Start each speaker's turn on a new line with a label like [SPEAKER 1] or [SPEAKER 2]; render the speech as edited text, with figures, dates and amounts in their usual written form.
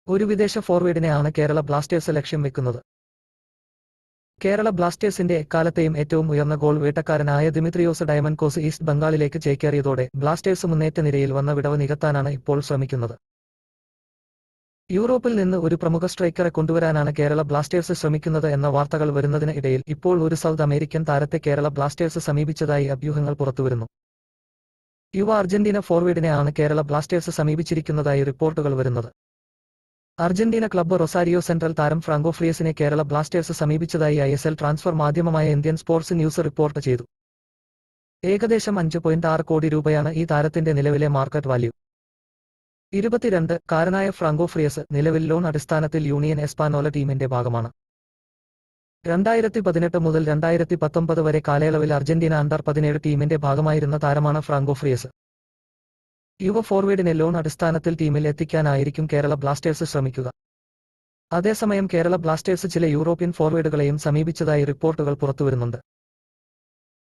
[SPEAKER 1] ഒരു വിദേശ ഫോർവേഡിനെ ആണ് കേരള ബ്ലാസ്റ്റേഴ്സ് ലക്ഷ്യം വെക്കുന്നത്. കേരള ബ്ലാസ്റ്റേഴ്സിന്റെ എക്കാലത്തെയും ഏറ്റവും ഉയർന്ന ഗോൾ വേട്ടക്കാരനായ ദിമിത്രിയോസ് ഡയമൻകോസ് ഈസ്റ്റ് ബംഗാളിലേക്ക് ചേക്കേറിയതോടെ ബ്ലാസ്റ്റേഴ്സ് മുന്നേറ്റ നിരയിൽ വന്ന വിടവ് നികത്താനാണ് ഇപ്പോൾ ശ്രമിക്കുന്നത്. യൂറോപ്പിൽ നിന്ന് ഒരു പ്രമുഖ സ്ട്രൈക്കറെ കൊണ്ടുവരാനാണ് കേരള ബ്ലാസ്റ്റേഴ്സ് ശ്രമിക്കുന്നത് എന്ന വാർത്തകൾ വരുന്നതിന് ഇടയിൽ ഇപ്പോൾ ഒരു സൗത്ത് അമേരിക്കൻ താരത്തെ കേരള ബ്ലാസ്റ്റേഴ്സ് സമീപിച്ചതായി അഭ്യൂഹങ്ങൾ പുറത്തുവരുന്നു. യുവ അർജന്റീന ഫോർവേഡിനെ ആണ് കേരള ബ്ലാസ്റ്റേഴ്സ് സമീപിച്ചിരിക്കുന്നതായി റിപ്പോർട്ടുകൾ വരുന്നത്. അർജന്റീന ക്ലബ്ബ് റൊസാരിയോ സെൻട്രൽ താരം ഫ്രാങ്കോ ഫ്രിയസിനെ കേരള ബ്ലാസ്റ്റേഴ്സ് സമീപിച്ചതായി ISL ട്രാൻസ്ഫർ മാധ്യമമായ ഇന്ത്യൻ സ്പോർട്സ് ന്യൂസ് റിപ്പോർട്ട് ചെയ്തു. ഏകദേശം 5.6 കോടി രൂപയാണ് ഈ താരത്തിന്റെ നിലവിലെ മാർക്കറ്റ് വാല്യൂ. 22-കാരനായ ഫ്രാങ്കോ ഫ്രിയസ് നിലവിൽ ലോൺ അടിസ്ഥാനത്തിൽ യൂണിയൻ എസ്പാനോല ടീമിന്റെ ഭാഗമാണ്. 2018 മുതൽ 2019 വരെ കാലയളവിൽ അർജന്റീന അണ്ടർ-17 ടീമിന്റെ ഭാഗമായിരുന്ന താരമാണ് ഫ്രാങ്കോ ഫ്രിയസ്. യുവ ഫോർവേഡിനെ ലോൺ അടിസ്ഥാനത്തിൽ ടീമിൽ എത്തിക്കാനായിരിക്കും കേരള ബ്ലാസ്റ്റേഴ്സ് ശ്രമിക്കുക. അതേസമയം കേരള ബ്ലാസ്റ്റേഴ്സ് ചില യൂറോപ്യൻ ഫോർവേഡുകളെയും സമീപിച്ചതായി റിപ്പോർട്ടുകൾ പുറത്തുവരുന്നുണ്ട്.